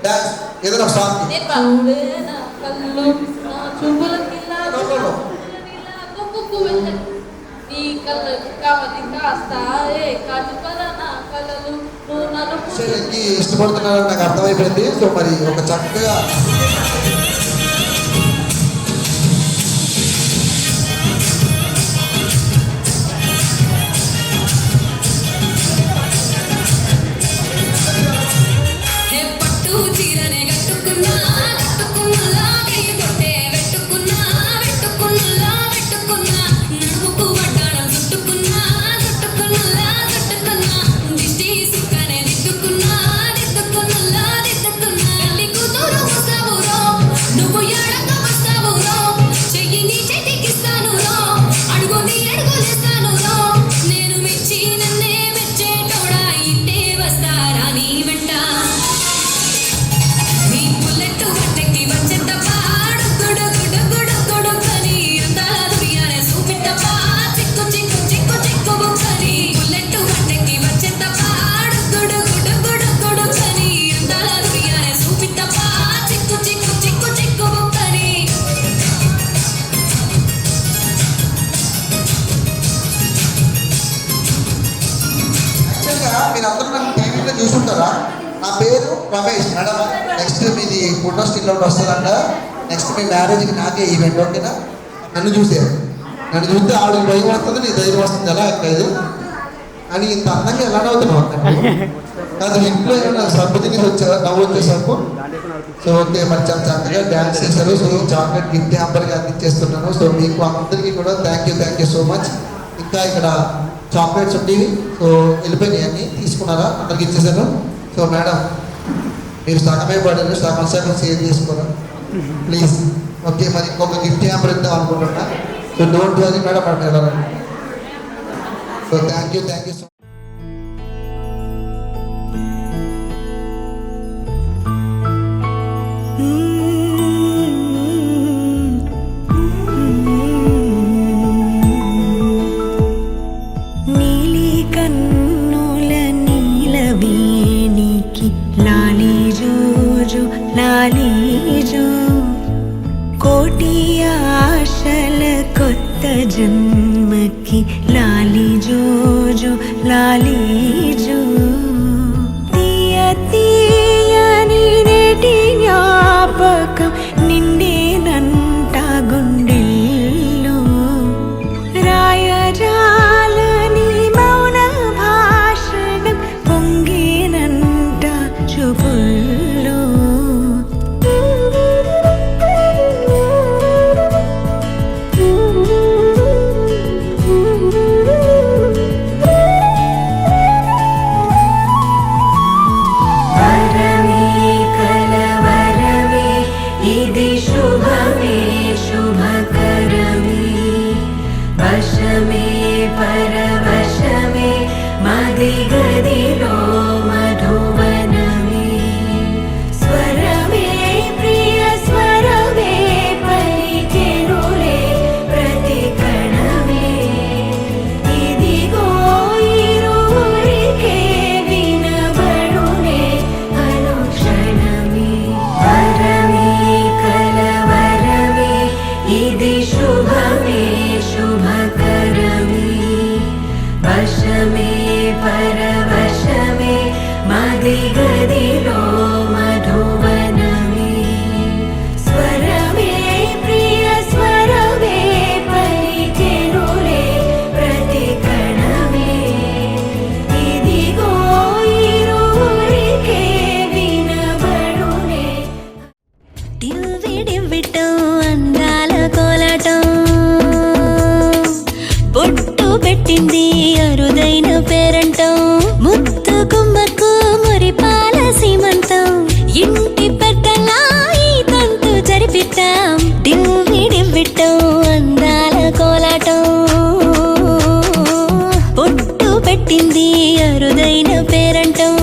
డ్యాన్స్ ఏదైనా ఒక సాంగ్. ఇష్టపడుతున్నారని నాకు అర్థమైపోయింది. సో మరి ఒక చక్కగా దిష్టి సుక్కనే దిద్దుకున్నా చూసుంటారా? నా పేరు రమేష్. మేడం నెక్స్ట్ మీది ఫోటో స్టిల్ అవుట్ వస్తుందంట. నెక్స్ట్ మీ మ్యారేజ్కి నాకే ఈవెంట్, ఓకేనా? నన్ను చూస్తే ఆవిడ భయం వస్తుంది, నీ ధైర్యం వస్తుంది. ఎలా ఎక్కలేదు అని ఇంత అందంగా ఎలా నవ్వుతున్నావు? కాదు ఇంట్లో ఏమైనా సబ్బు తిని వచ్చారా? నవ్వు వచ్చే సబ్బు. సో ఓకే, మరి చాలా చక్కగా డ్యాన్స్ చేశారు. సో చాక్లెట్ గిఫ్ట్ హ్యాంపర్గా అందించేస్తున్నాను. సో మీకు అందరికీ కూడా థ్యాంక్ యూ సో మచ్. ఇంకా ఇక్కడ చాక్లెట్స్ ఉండేవి, సో వెళ్ళిపోయినాయి అన్నీ తీసుకున్నారా? అందరికి ఇచ్చేసాను. సో మేడం మీరు సగమే పడారు, సగం సేవ్ చేసుకోరా ప్లీజ్. ఓకే, మరి ఇంకొక గిఫ్ట్ హ్యాంపర్ ఇద్దాం అనుకుంటున్నా. సో డోంట్ వరీ మేడం, మనం వెళ్ళాలండి. సో థ్యాంక్ యూ సో నీలి కన్నుల నీలవేణికి లాలి జోజు కోటి ఆశల కొత్త జన్మకి లాలి జోజు తీయ తీయని నేటి జ్ఞాపకం నిండేనంట గుండెల్లో రాయజాలని మౌన భాషణం పొంగేనంట చూపుల్లో పరవశమే మదిగదిలో మధువనమే స్వరమే ప్రియ స్వరమే పలికెనులే ప్రతి కణమే ఇదిగో ఇరువురికే వినబడునే అనుక్షణమే వరమే కలవరమే ఇది శుభమే శుభకరమే వశమే పరవశమే మదిగదిలో మధువనమే స్వరమే ప్రియ స్వరమే పలికెనులే ప్రతి కణమే ఇదిగో ఇరువురికే వినబడునే టివ్విడివ్విటం అందాల కోలాటం బొట్టు పెట్టింది అరుదైన పేరంటం ముత్తు గుమ్మకు మురిపాల సీమంతం ఇంటి పెద్దలా ఈ తంతు జరిపిద్దాం టివ్విడివ్విటం అందాల కోలాటం బొట్టు పెట్టింది అరుదైన పేరంటం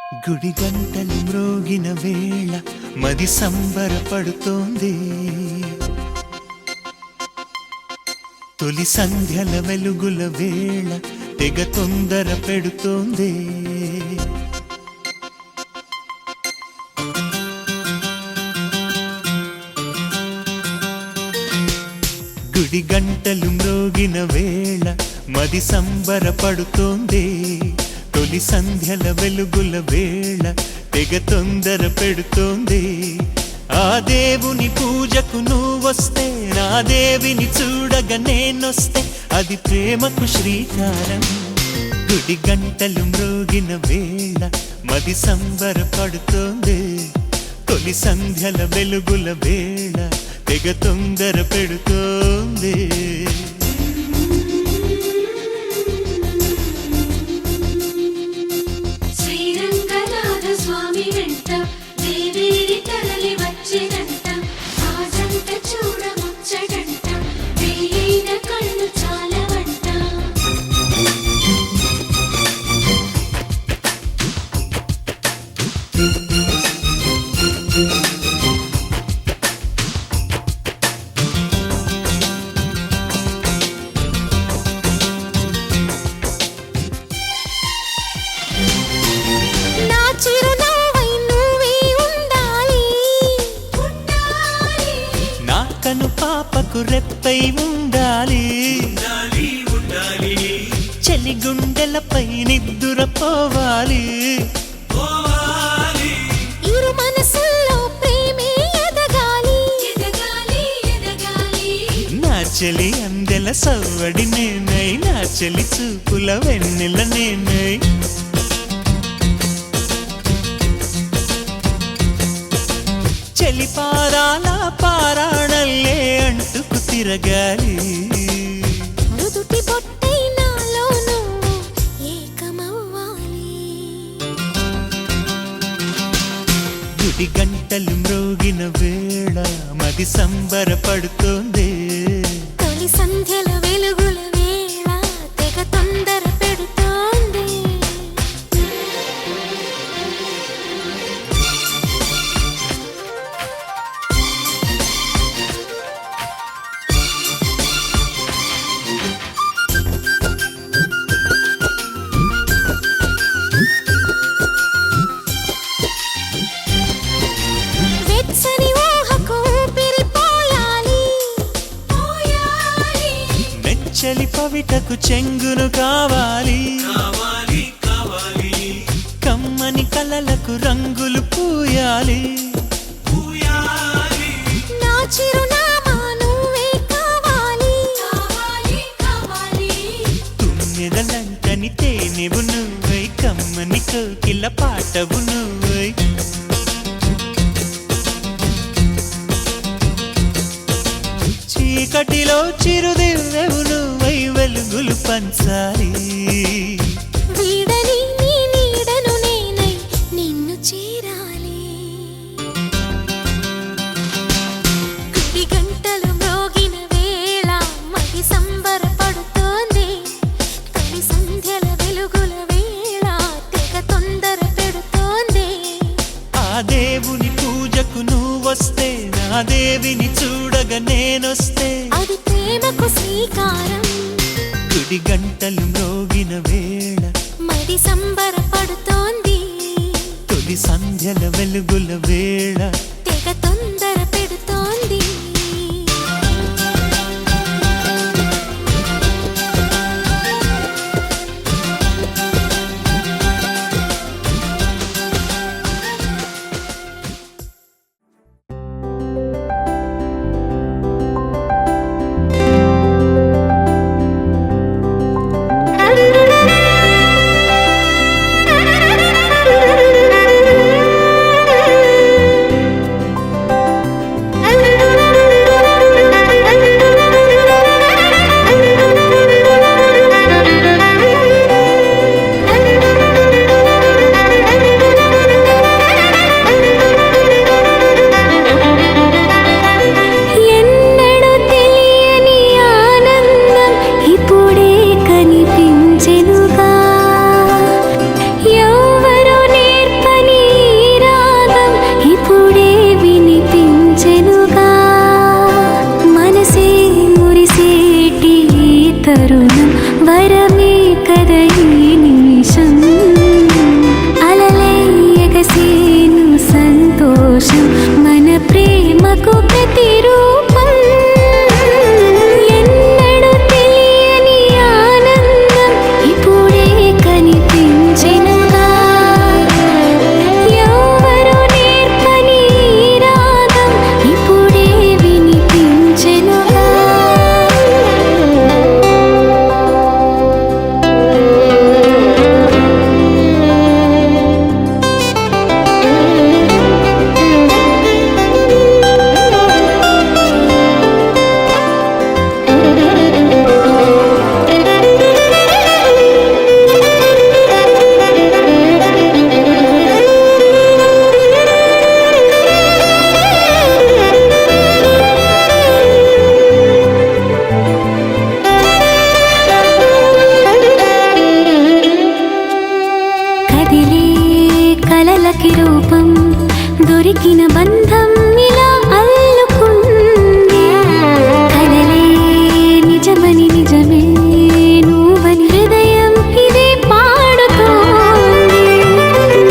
గుడి గంటలు మ్రోగిన వేళ మది సంబరపడుతోంది తొలి సంధ్యల వెలుగుల వేళ తెగ తొందర పెడుతోంది గుడి గంటలు మ్రోగిన వేళ మది సంబరపడుతోంది తొలి సంధ్యల వెలుగుల వేళ తెగ తొందర పెడుతోంది ఆ దేవుని పూజకు నువ్వొస్తే నా దేవిని చూడగా నేనొస్తే అది ప్రేమకు శ్రీకారం గుడి గంటలు మ్రోగిన వేళ మది సంబరపడుతోంది తొలి సంధ్యల వెలుగుల వేళ తెగ తొందర పెడుతోంది శ్రీరంగనాథ స్వామి వెంట దేవేరి తరలి వచ్చినంట ఆ జంట చూడ ముచ్చటంట వేయైన కళ్ళు చాలవంట నా చిరునవ్వై నువ్వే ఉండాలి నా కను పాపకు రెప్పై ఉండాలి చలి గుండెలపై నిద్దురపోవాలి ఇరు మనసుల్లో ప్రేమే ఎదగాలి ఎదగాలి ఎదగాలి నా చెలి అందెల సవ్వడి నేనై నా చెలి చూపుల వెన్నెల నేనై చెలి పారాల పారాణల్లే అంటుకు తిరగాలి మృదుటి బొట్టై నాలో నువ్వు ఏకమవ్వాలి గుడి గంటలు మ్రోగిన వేళ మది సంబరపడుతోంది తొలి సంధ్యల వెలుగుల వేళ తెగ తొందర పెడుతోంది వెచ్చని ఊహకు ఊపిరి పోయాలి పోయాలి నెచ్చలి పవిటకు చెంగును కావాలి కమ్మని కలలకు రంగులు పూయాలి నా చిరునామా నువ్వే కావాలి కావాలి కావాలి తుమ్మెదలంటని తేనెవు నువ్వై కమ్మని కోకిల పాటవు నువ్వై చీకటిలో చిరుదివ్వెవు నువ్వై వెలుగులు పంచాలి వీడని నీ నీడను నేనై నిన్ను చేరాలి గుడి గంటలు మ్రోగిన వేళ మది సంబరపడుతోంది తొలి సంధ్యల వెలుగుల వేళ తెగ తొందర పెడుతోంది ఆ దేవుని పూజకు నువ్వొస్తే నా దేవిని చూడగా నేనొస్తే అది ప్రేమకు శ్రీకారం గుడి గంటలు మ్రోగిన వేళ మది సంబరపడుతోంది తొలి సంధ్యల వెలుగుల వేళ తెగ తొందర పెడుతోంది కలలకి రూపం దొరికిన బంధం ఇలా అల్లుకుంది కలలే నిజమని నిజమే నువ్వని హృదయం ఇదే పాడుతోంది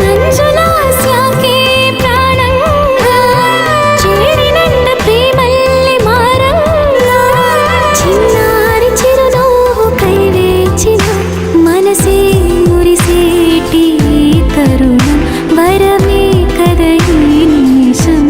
మంజులాస్యాకే ప్రాణంగా చేరినంత ప్రేమల్లి మారంగా చిన్నారి చిరునవ్వు కై వేచిన మనసే మురిసేటి తరుణం వరమే కదయి నిమిషం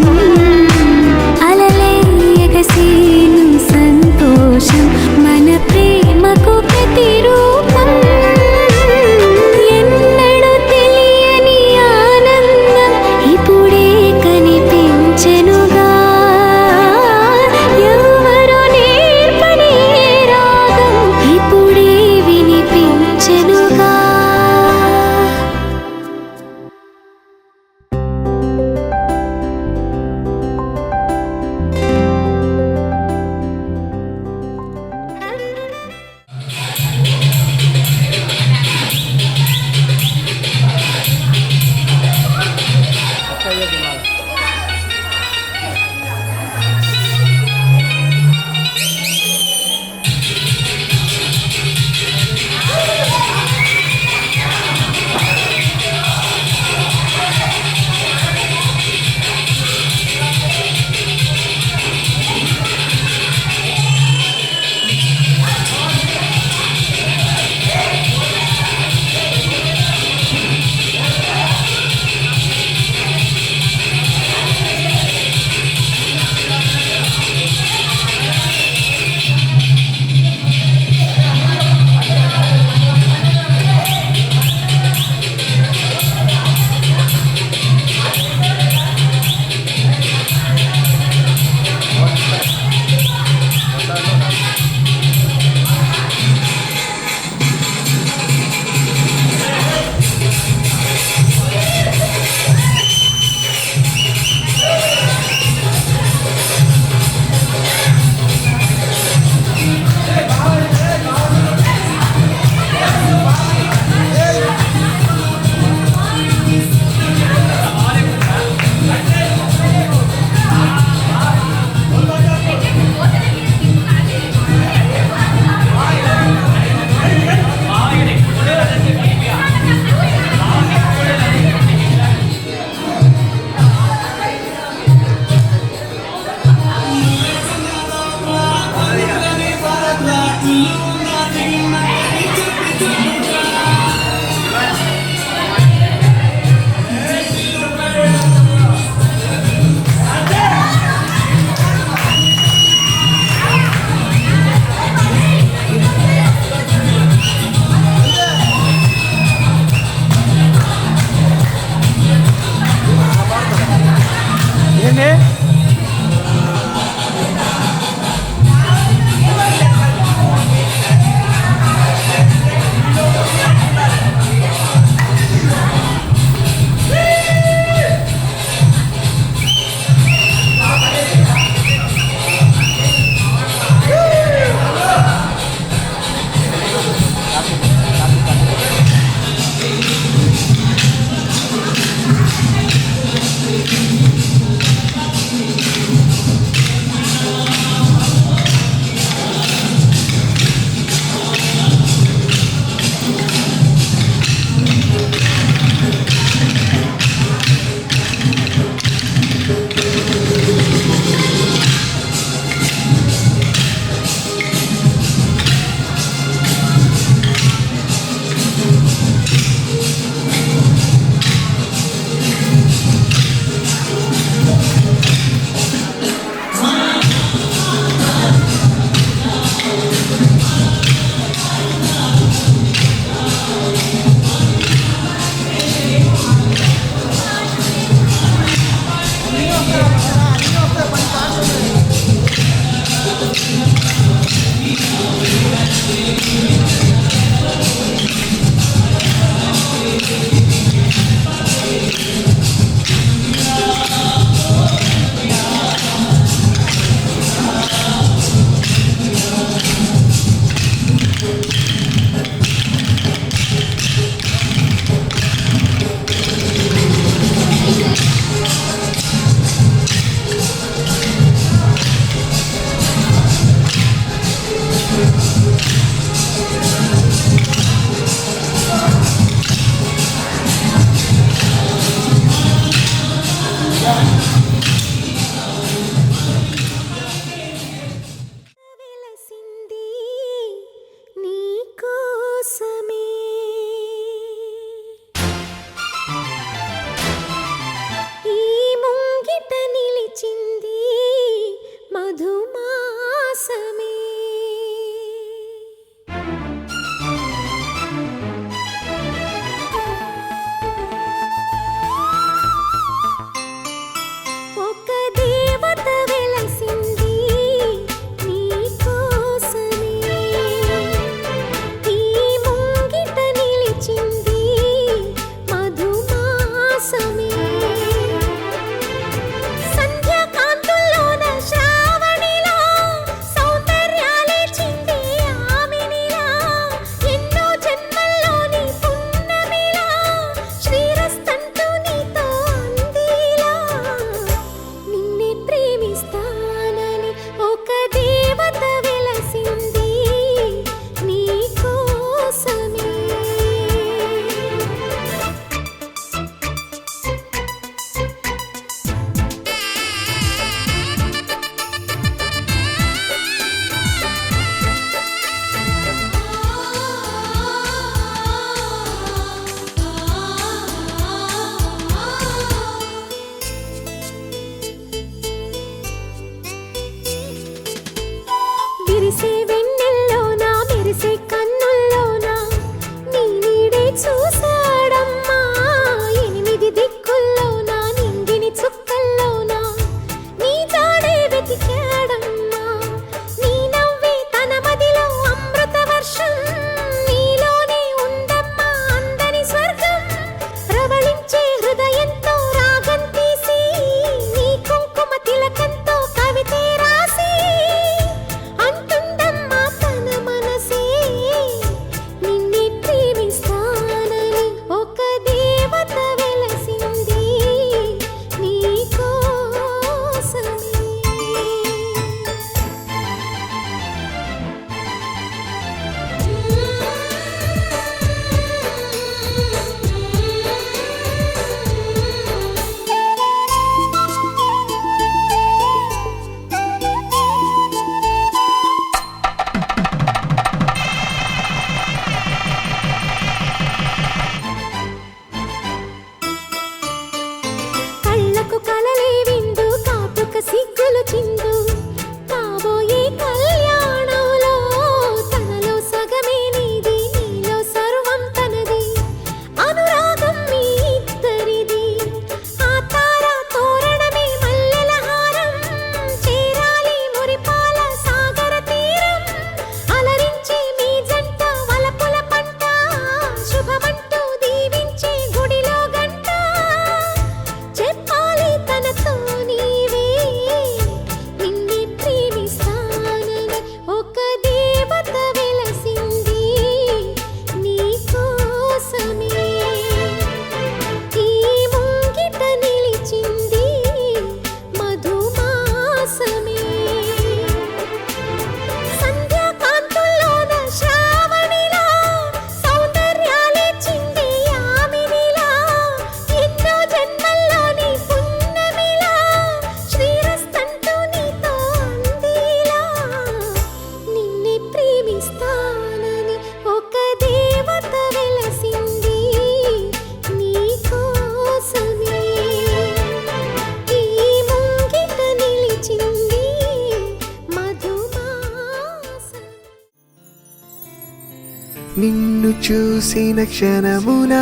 నిన్ను చూసిన క్షణమున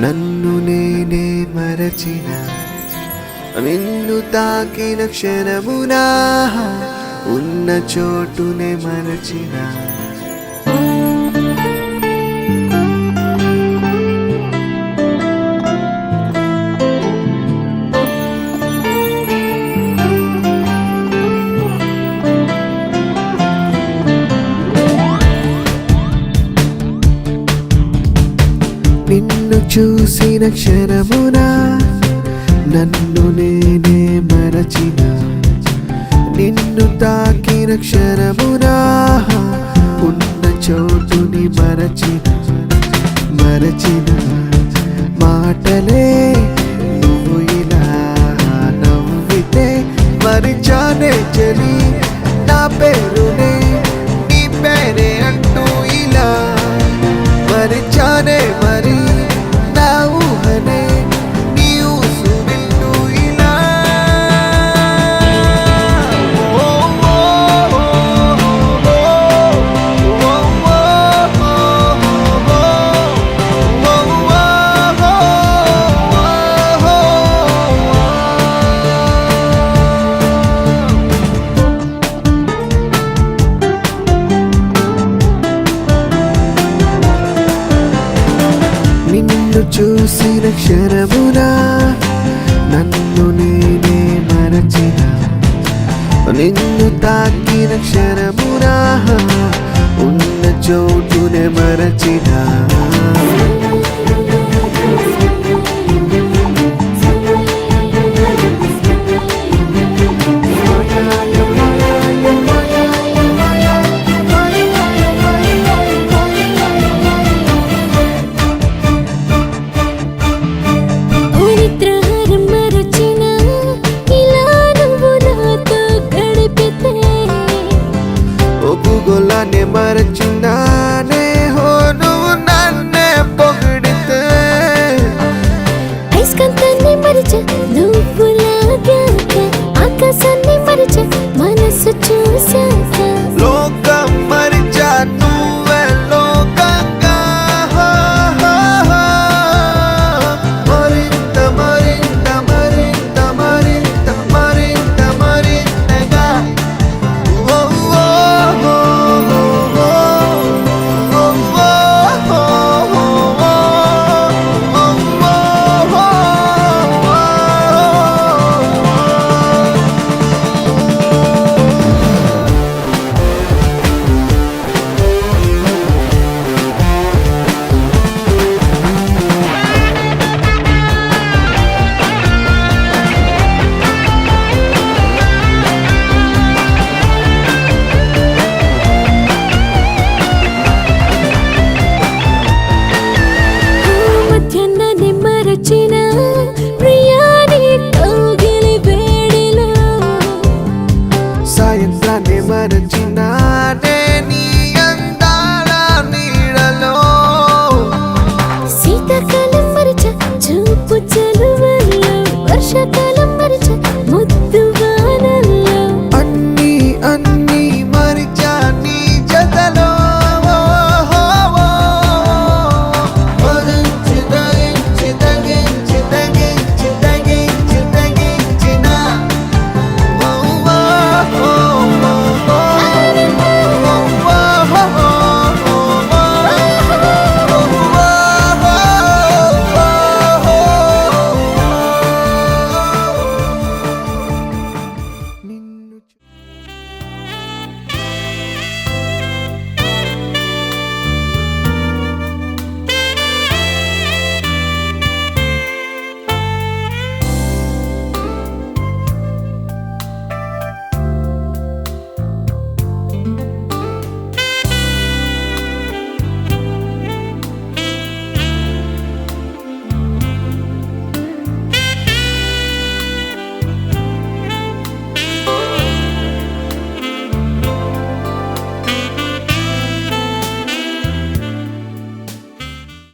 నన్ను నేనే మరచిన, నిన్ను తాకిన క్షణమున ఉన్న చోటునే మరచిన. నిన్ను చూసిన క్షణమున నన్ను నేనే మరచిన, నిన్ను తాకిన క్షణమున ఉన్న చోటుని మరచిన. మాటలే నువ్వు ఇలా నవ్వితే మరిచానే చెలి నా పేరునే నీ పేరే అంటూ ఇలా మరిచానే మరి నా ఊహనే నీ ఊసు వింటూ ఇలా. నిన్ను చూసిన క్షణమున నన్ను నేనే మరచిన, నిన్ను తాకిన క్షణమున ఉన్న చోటునే మరచిన. నిద్రహారం మరచిన ఇలా నువ్వు నాతో గడిపితే, ఒప్పుగోలానే మరచినానే హో నువ్వు నన్నే పొగిడితే. ఐస్కంతాన్ని మరిచ నువ్వు